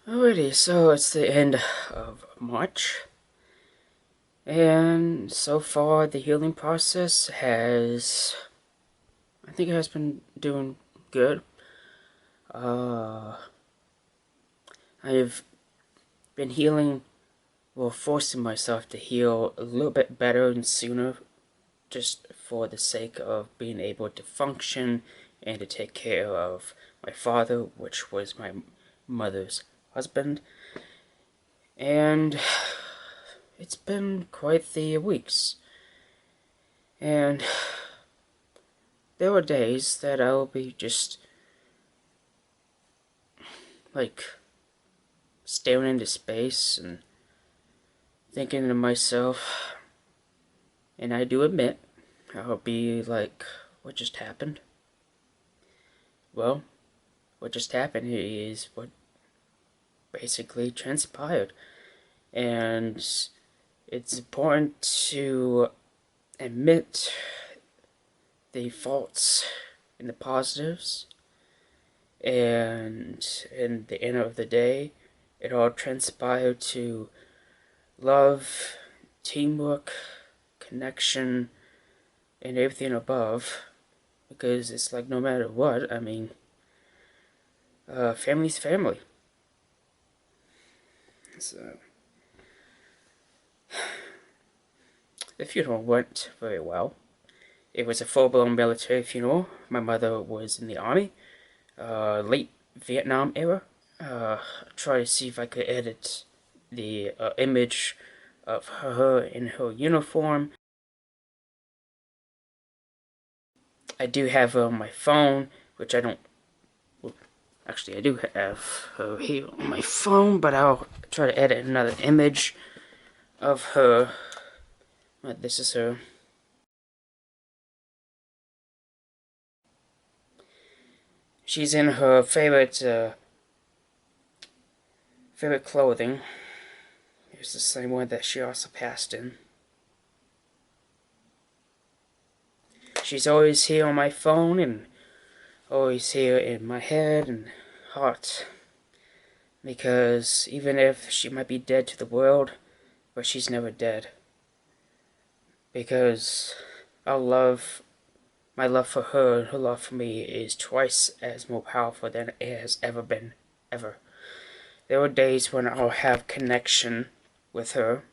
Alrighty, so it's the end of March, and so far the healing process I think it has been doing good. Uh, I've been healing, well, forcing myself to heal a little bit better and sooner, just for the sake of being able to function and to take care of my father, which was my mother's husband, and it's been quite the weeks. And there were days that I will be just like staring into space and thinking to myself, and I do admit, I'll be like, what just happened? Well, what just happened is what basically transpired. And it's important to admit the faults and the positives, and in the end of the day, it all transpired to love, teamwork, connection, and everything above. Because it's like no matter what, I mean, family's family. So the funeral went very well. It was a full-blown military funeral. My mother was in the army, late Vietnam era. Try to see if I could edit the image of her in her uniform. I do have her on my phone, which I don't. Well, actually, I do have her here on my phone, but I'll try to edit another image of her. This is her. She's in her favorite clothing. It's the same one that she also passed in. She's always here on my phone and always here in my head and heart. Because even if she might be dead to the world, but she's never dead. Because our love, my love for her and her love for me is twice as more powerful than it has ever been, ever. There were days when I'll have connection with her,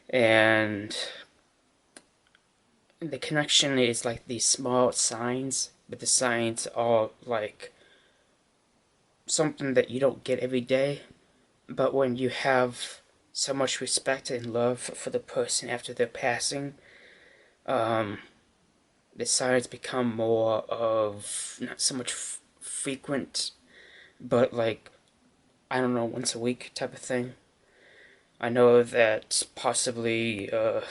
and the connection is like these small signs, but the signs are like something that you don't get every day. But when you have so much respect and love for the person after their passing, um, the signs become more of not so much frequent, but like, I don't know, once a week type of thing. I know that possibly her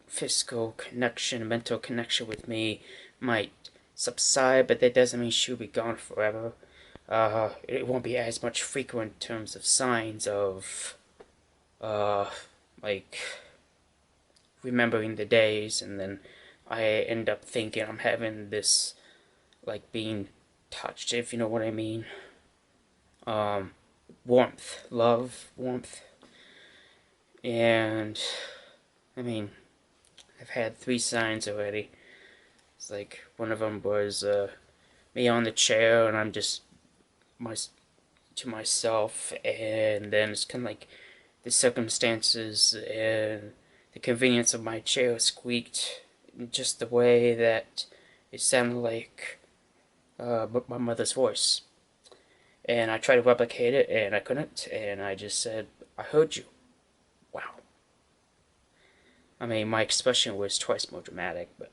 physical connection, mental connection with me might subside, but that doesn't mean she'll be gone forever. It won't be as much frequent in terms of signs of, uh, like, remembering the days, and then I end up thinking I'm having this, like, being touched, if you know what I mean. Um, warmth, love, warmth, and I mean, I've had 3 signs already. It's like one of them was me on the chair, and I'm just my to myself, and then it's kind of like the circumstances and the convenience of my chair squeaked in just the way that it sounded like my mother's voice. And I tried to replicate it, and I couldn't, and I just said, "I heard you." Wow. I mean, my expression was twice more dramatic, but.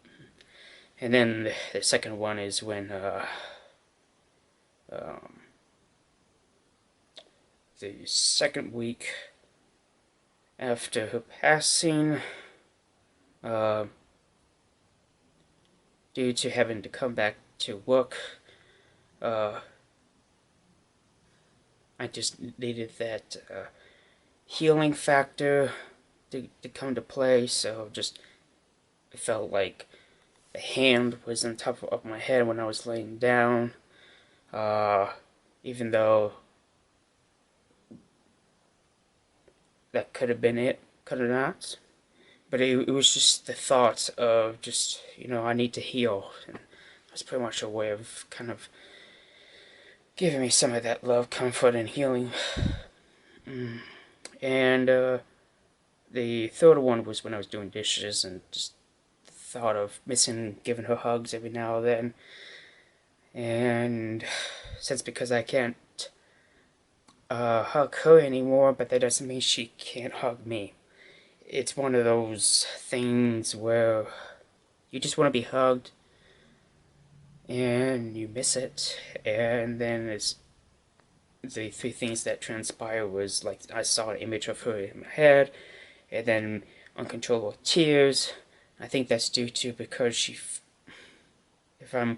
And then the second one is when um, the second week after her passing, uh, due to having to come back to work, uh, I just needed that healing factor to come to play. So just it felt like the hand was on top of my head when I was laying down. Uh, Even though that could have been it, could have not. But it was just the thought of just, I need to heal. And that's pretty much a way of kind of giving me some of that love, comfort, and healing. And the third one was when I was doing dishes and just thought of missing giving her hugs every now and then. And since because I can't hug her anymore, but that doesn't mean she can't hug me. It's one of those things where you just want to be hugged and you miss it, and then it's the three things that transpire was like I saw an image of her in my head, and then uncontrollable tears. I think that's due to because if I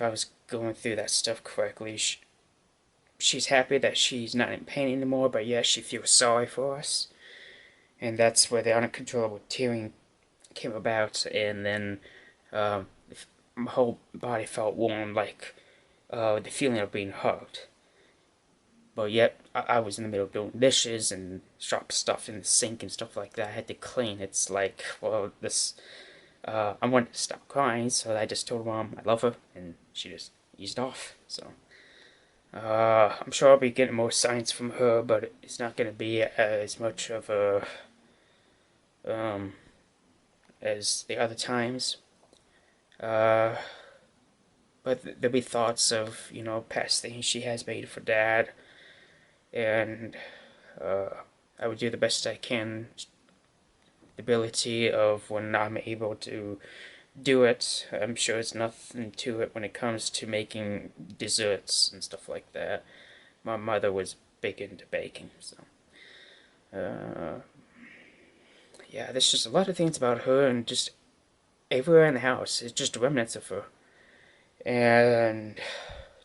was going through that stuff correctly, she's happy that she's not in pain anymore, but yes, she feels sorry for us, and that's where the uncontrollable tearing came about, and then um, my whole body felt warm, like the feeling of being hugged. But yet, I was in the middle of doing dishes and sharp stuff in the sink and stuff like that. I had to clean. It's like, well, I wanted to stop crying, so I just told Mom I love her, and she just eased off. So, I'm sure I'll be getting more signs from her, but it's not going to be as much of a, um, as the other times. Uh, but there'll be thoughts of, past things she has made for Dad, and uh, I would do the best I can. The ability of when I'm able to do it, I'm sure it's nothing to it when it comes to making desserts and stuff like that. My mother was big into baking, so uh, yeah, there's just a lot of things about her, and just everywhere in the house it's just remnants of her. And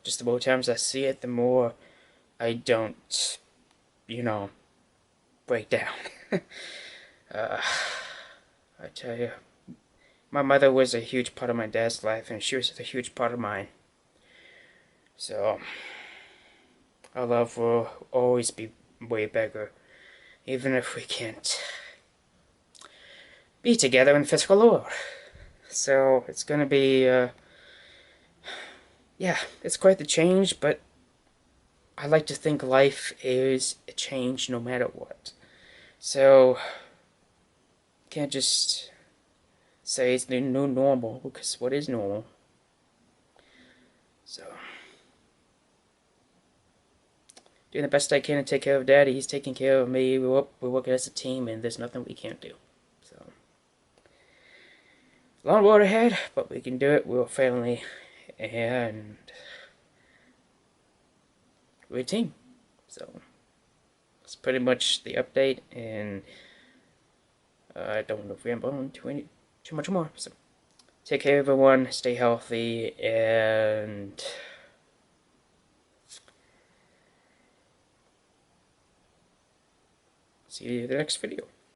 just the more times I see it, the more I don't, you know, break down. uh, I tell you, my mother was a huge part of my dad's life, and she was a huge part of mine. So, our love will always be way bigger, even if we can't be together in physical world. So, it's gonna be, yeah, it's quite the change, but I like to think life is a change no matter what. So, can't just say it's the new normal, because what is normal? So, doing the best I can to take care of Daddy. He's taking care of me. We're working as a team, and there's nothing we can't do. So, long road ahead, but we can do it. We're a family, and we're a team. So, that's pretty much the update, and I don't want to ramble on too much more. So, take care, everyone. Stay healthy, and see you in the next video.